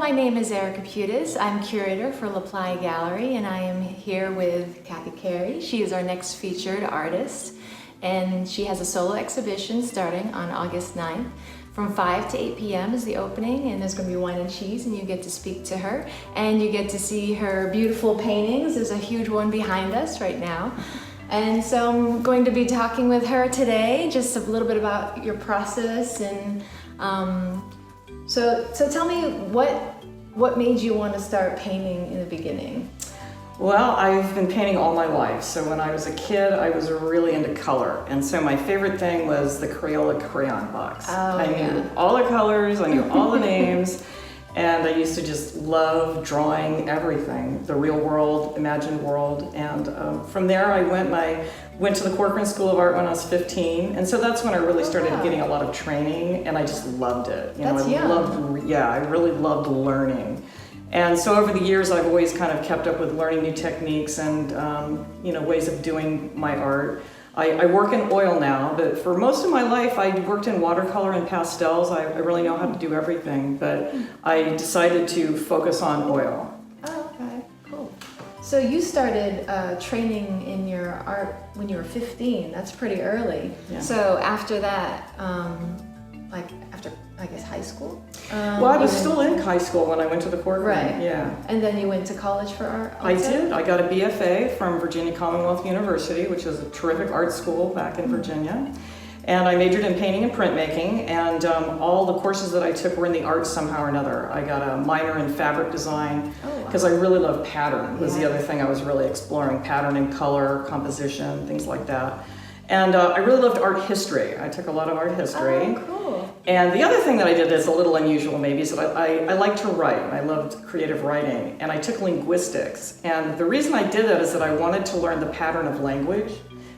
my name is Erica Putis. I'm curator for Playa Gallery, and I am here with Cathy Carey. She is our next featured artist, and she has a solo exhibition starting on August 9th. From 5 to 8 p.m. is the opening, and there's going to be wine and cheese, and you get to speak to her, and you get to see her beautiful paintings. There's a huge one behind us right now. And so I'm going to be talking with her today, just a little bit about your process. And so tell me, what made you want to start painting in the beginning? Well, I've been painting all my life. So when I was a kid, I was really into color. And so my favorite thing was the Crayola crayon box. I knew all the colors, I knew all the names, and I used to just love drawing everything, the real world, imagined world. And from there I went to the Corcoran School of Art when I was 15. And so that's when I really started getting a lot of training, and I just loved it. I really loved learning. And so over the years, I've always kind of kept up with learning new techniques and ways of doing my art. I work in oil now, but for most of my life, I worked in watercolor and pastels. I really know how to do everything, but I decided to focus on oil. Oh, okay, cool. So you started training in your art when you were 15. That's pretty early. Yeah. So after that, after, I guess, high school? Well, I was still in high school when I went to the Corcoran. Right. Yeah. And then you went to college for art also? I did. I got a BFA from Virginia Commonwealth University, which is a terrific art school back in Virginia. And I majored in painting and printmaking, and all the courses that I took were in the arts somehow or another. I got a minor in fabric design because I really love pattern. Was the other thing I was really exploring, pattern and color, composition, things like that. And I really loved art history. I took a lot of art history. Oh, cool. And the other thing that I did that's a little unusual maybe is that I like to write. I loved creative writing. And I took linguistics. And the reason I did that is that I wanted to learn the pattern of language,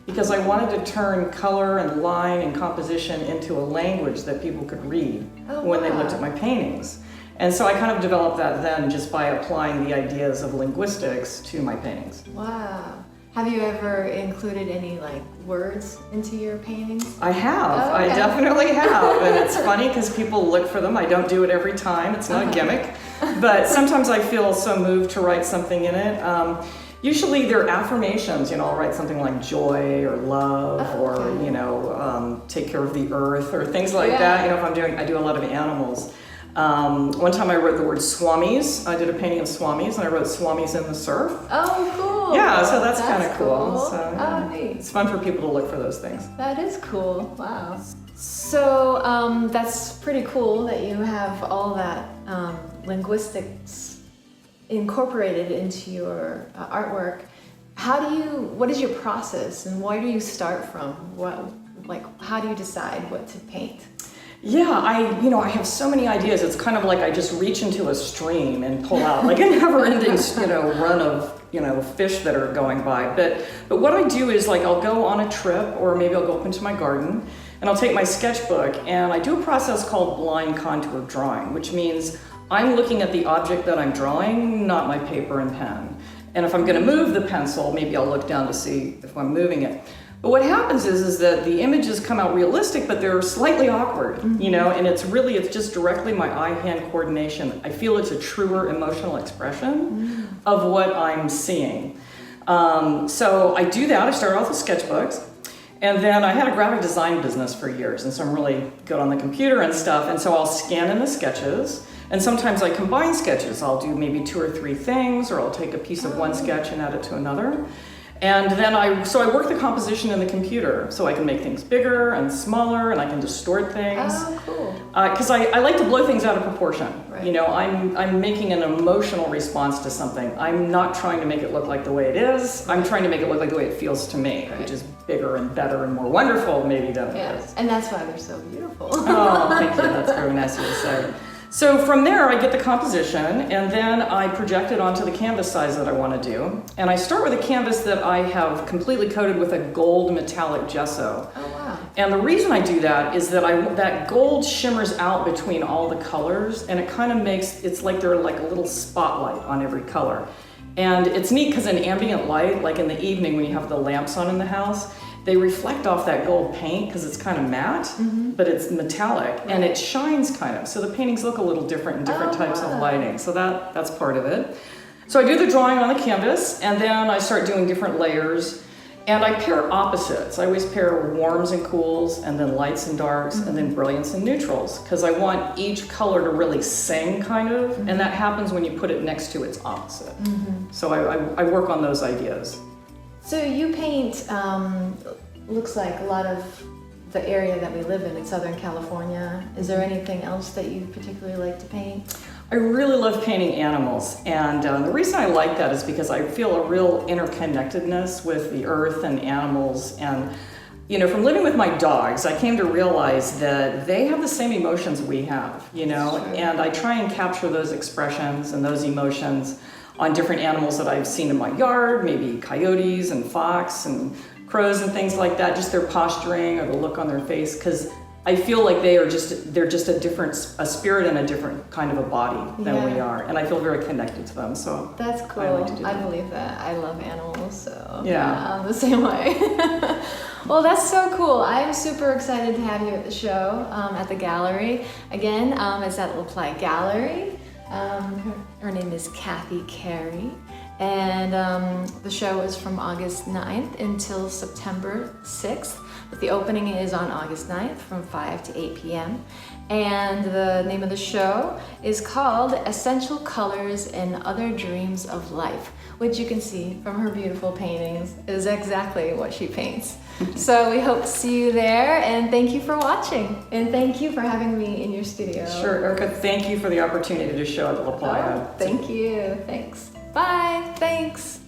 because I wanted to turn color and line and composition into a language that people could read when they looked at my paintings. And so I kind of developed that then just by applying the ideas of linguistics to my paintings. Wow. Have you ever included any words into your paintings? I have. I definitely have. And it's funny because people look for them. I don't do it every time. It's not a gimmick. But sometimes I feel so moved to write something in it. Usually they're affirmations. I'll write something like joy or love or, take care of the earth or things like that. I do a lot of animals. One time I wrote the word swamis. I did a painting of swamis, and I wrote swamis in the surf. Oh, cool. Yeah, so that's kind of cool. So, neat. It's fun for people to look for those things. That is cool. Wow. So that's pretty cool that you have all that linguistics incorporated into your artwork. What is your process, and where do you start from? How do you decide what to paint? Yeah, I have so many ideas. It's kind of like I just reach into a stream and pull out like a never-ending, run of, fish that are going by. But what I do is I'll go on a trip, or maybe I'll go up into my garden, and I'll take my sketchbook, and I do a process called blind contour drawing, which means I'm looking at the object that I'm drawing, not my paper and pen. And if I'm going to move the pencil, maybe I'll look down to see if I'm moving it. But what happens is that the images come out realistic, but they're slightly awkward, and it's just directly my eye-hand coordination. I feel it's a truer emotional expression of what I'm seeing. So I do that. I start off with sketchbooks, and then I had a graphic design business for years, and so I'm really good on the computer and stuff, and so I'll scan in the sketches, and sometimes I combine sketches. I'll do maybe 2 or 3 things, or I'll take a piece of one sketch and add it to another. And then I work the composition in the computer, so I can make things bigger and smaller, and I can distort things. Oh, cool. Because I like to blow things out of proportion. Right. I'm making an emotional response to something. I'm not trying to make it look like the way it is. I'm trying to make it look like the way it feels to me, which is bigger and better and more wonderful maybe than it is. And that's why they're so beautiful. Oh, thank you. That's very nice of you to say. So from there, I get the composition, and then I project it onto the canvas size that I want to do. And I start with a canvas that I have completely coated with a gold metallic gesso. Oh, wow. And the reason I do that is that that gold shimmers out between all the colors, and it kind of it's like they're like a little spotlight on every color. And it's neat because in ambient light, like in the evening when you have the lamps on in the house, they reflect off that gold paint because it's kind of matte, but it's metallic and it shines kind of. So the paintings look a little different in different types of lighting. So that's part of it. So I do the drawing on the canvas and then I start doing different layers. And I pair opposites. I always pair warms and cools, and then lights and darks, and then brilliance and neutrals, because I want each color to really sing, kind of, and that happens when you put it next to its opposite. So I work on those ideas. So you paint, looks like a lot of the area that we live in Southern California. Is there anything else that you particularly like to paint? I really love painting animals, and the reason I like that is because I feel a real interconnectedness with the earth and animals. And you know, from living with my dogs, I came to realize that they have the same emotions we have, you know, and I try and capture those expressions and those emotions on different animals that I've seen in my yard, maybe coyotes and fox and crows and things like that, just their posturing or the look on their face, because I feel like they're just a spirit and a different kind of a body than we are, and I feel very connected to them. So that's cool. I like to do that. I believe that. I love animals, so yeah, I'm the same way. Well, that's so cool. I'm super excited to have you at the show at the gallery. Again, it's at Playa Gallery. Her name is Cathy Carey. And the show is from August 9th until September 6th. But the opening is on August 9th from 5 to 8 p.m. And the name of the show is called Essential Colors and Other Dreams of Life, which you can see from her beautiful paintings is exactly what she paints. So we hope to see you there, and thank you for watching. And thank you for having me in your studio. Sure, Erica, thank you for the opportunity to show at the La Playa. Oh, thank you. Thanks. Bye. Thanks.